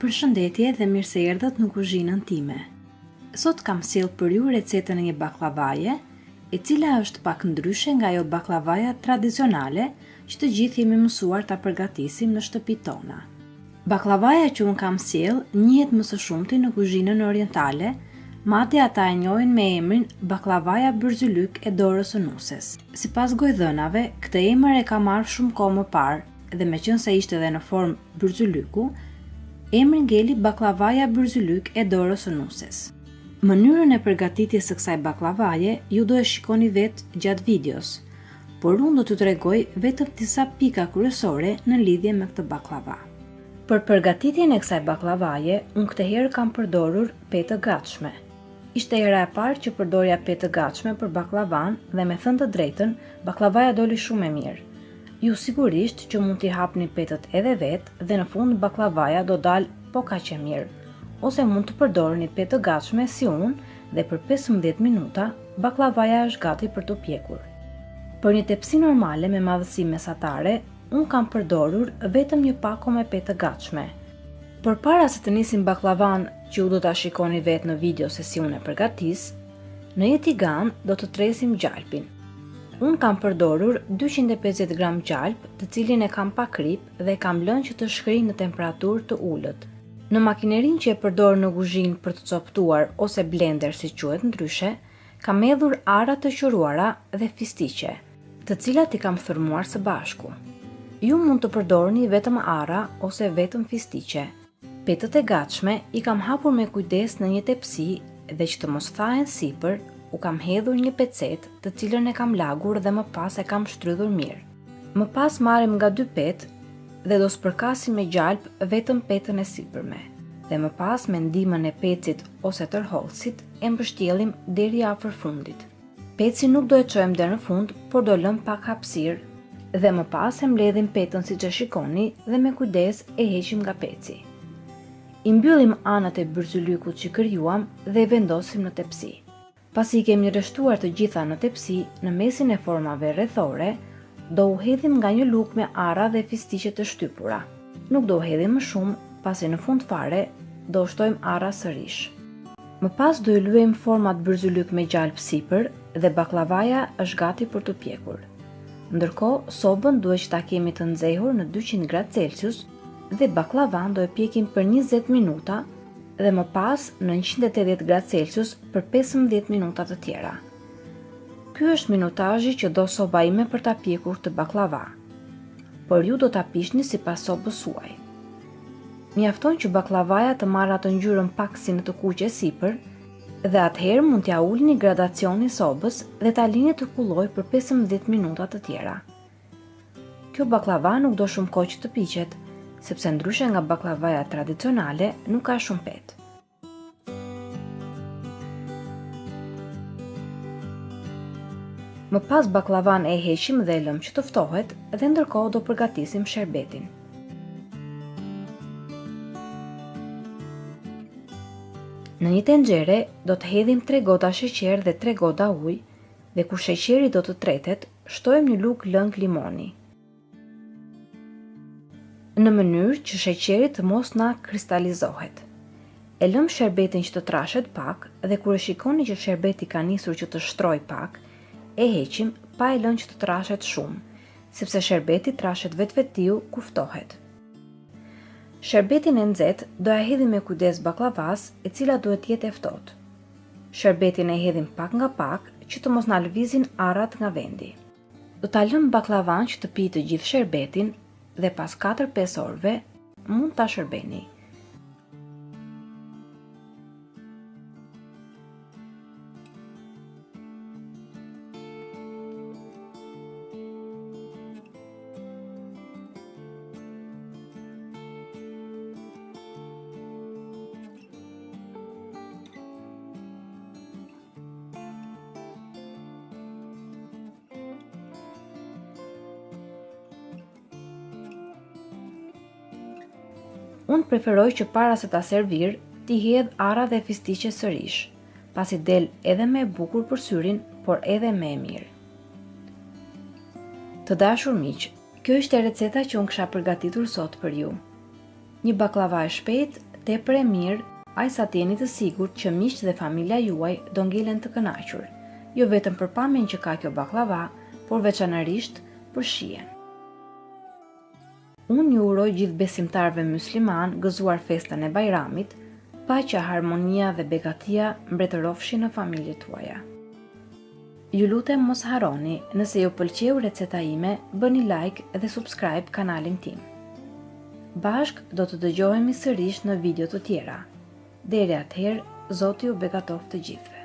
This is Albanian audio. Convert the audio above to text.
Përshëndetje dhe mirë se erdhët në kuzhinën time. Sot kam sjellë për ju recetën e një baklavaje, e cila është pak ndryshe nga ajo baklavaja tradicionale që të gjithë jemi mësuar ta përgatisim në shtëpitë tona. Baklavaja që unë kam sjellë njihet më së shumti në kuzhinën orientale, madje ata e njohin me emrin baklavaja bërzylyk e dorës së nuses. Sipas gojdhënave, këtë emër e ka marrë shumë kohë më parë dhe meqense ishte edhe në formë bërzylyku, emri ngeli baklavaja bërzylyk e dorës së nuses. Mënyrën e përgatitjes së kësaj baklavaje ju do e shikoni vetë gjatë videos, por unë do t'ju tregoj vetëm disa pika kryesore në lidhje me këtë baklava. Për përgatitjen e kësaj baklavaje, unë këtë herë kam përdorur petë të gatshme. Ishte hera e parë që përdorja petë të gatshme për baklavan dhe me thënë të drejtën, baklavaja doli shumë e mirë. Ju sigurisht që mund t'i hapni petët edhe vetë dhe në fund baklavaja do dalë po kaq e mirë, ose mund të përdorni petë të gatshme si unë dhe për 15 minuta baklavaja është gati për të pjekur. Për një tepsi normale me madhësi mesatare, unë kam përdorur vetëm një pako me petë të gatshme. Përpara se të nisim baklavan që ju do ta shikoni vetë në video se si unë e përgatis, në një tigan do të tresim gjalpin. Unë kam përdorur 250 gram gjalp, të cilin e kam pa krip dhe kam lënë që të shkrijë në temperaturë të ulët. Në makinerin që e përdor në kuzhinë për të coptuar ose blender si quhet ndryshe, kam hedhur ara të quruara dhe fistiqe, të cilat i kam thërmuar së bashku. Ju mund të përdorni vetëm ara ose vetëm fistiqe. Petët e gatshme i kam hapur me kujdes në një tepsi dhe që të mos thahen sipër, u kam hedhur një pecet të cilën e kam lagur dhe më pas e kam shtrydhur mirë. Më pas marrim nga 2 petë dhe do spërkasim me gjalp vetëm petën e sipërme. Dhe më pas me ndihmën e pecit ose tërhollësit e mbështjellim deri afër fundit. Pecin nuk do e çojmë deri në fund, por do lëm pak hapësirë dhe më pas e mbledhim petën siç e shikoni dhe me kujdes e heqim nga peci. I mbyllim anët e bërzyllykut që krijuam dhe e vendosim në tepsi. Pasi I kemi rreshtuar të gjitha në tepsi, në mesin e formave rrethore, do u hedhim nga një lugë me ara dhe fistiqe të shtypura. Nuk do u hedhim më shumë, pasi në fund fare do shtojmë ara sërish. Më pas do I lyejmë format bërzylyk me gjalp sipër dhe baklavaja është gati për të pjekur. Ndërkohë, sobën duhet që ta kemi të nxehur në 200 gradë Celsius dhe baklavan do e pjekim për 20 minuta dhe më pas në 180 gradë Celsius për 15 minuta të tjera. Ky është minutazhi që do soba ime për ta pjekur të baklava, por ju do ta pishni sipas sobës suaj. Mjafton që baklavaja të marrë atë ngjyrën pak si në të kuqe sipër dhe atëherë mund t'ja ulni gradacionin sobës dhe ta lini të kullojë për 15 minuta të tjera. Kjo baklava nuk do shumë kohë që të piqet, sepse ndryshe nga baklavaja tradicionale nuk ka shumë petë. Më pas baklavan e heqim dhe e lëm që të ftohet dhe ndërkohë do përgatisim sherbetin. Në një tenxhere do të hedhim 3 gota sheqer dhe 3 gota ujë dhe kur sheqeri do të tretet, shtojmë një lugë lëng limoni. Në mënyrë që sheqeri të mos na kristalizohet. E lëm sherbetin që të trashet pak dhe kur e shikoni që sherbeti ka nisur që të shtroj pak, e heqim pa e lënë që të trashet shumë, sepse sherbeti trashet vetvetiu kur ftohet. Sherbetin e nxehtë do ja hedhim me kujdes baklavas, e cila duhet të jetë e ftohtë. Sherbetin e hedhim pak nga pak që të mos na lëvizin arrat nga vendi. Do ta lëm baklavan që të pijë të gjithë sherbetin dhe pas 4-5 orëve mund ta shërbeni. Unë preferoj që para se ta servir, t'i hedh ara dhe fistiqe sërish, pasi del edhe më e bukur për syrin, por edhe më e mirë. Të dashur miq, kjo ishte receta që unë kisha përgatitur sot për ju. Një baklava e shpejtë, tepër e mirë, aq sa të jeni të sigurt që miqtë dhe familja juaj do ngelen të kënaqur, jo vetëm për pamjen që ka kjo baklava, por veçanërisht për shijen. Unë ju uroj gjithë besimtarëve musliman gëzuar festën e Bajramit, paqja, harmonia dhe begatia mbretërofshin në familjet tuaja. Ju lutem mos harroni, nëse ju pëlqeu receta ime, bëni like dhe subscribe kanalin tim. Bashk do të dëgjohemi sërish në video të tjera. Deri atëherë, Zoti ju begatoft të gjithëve.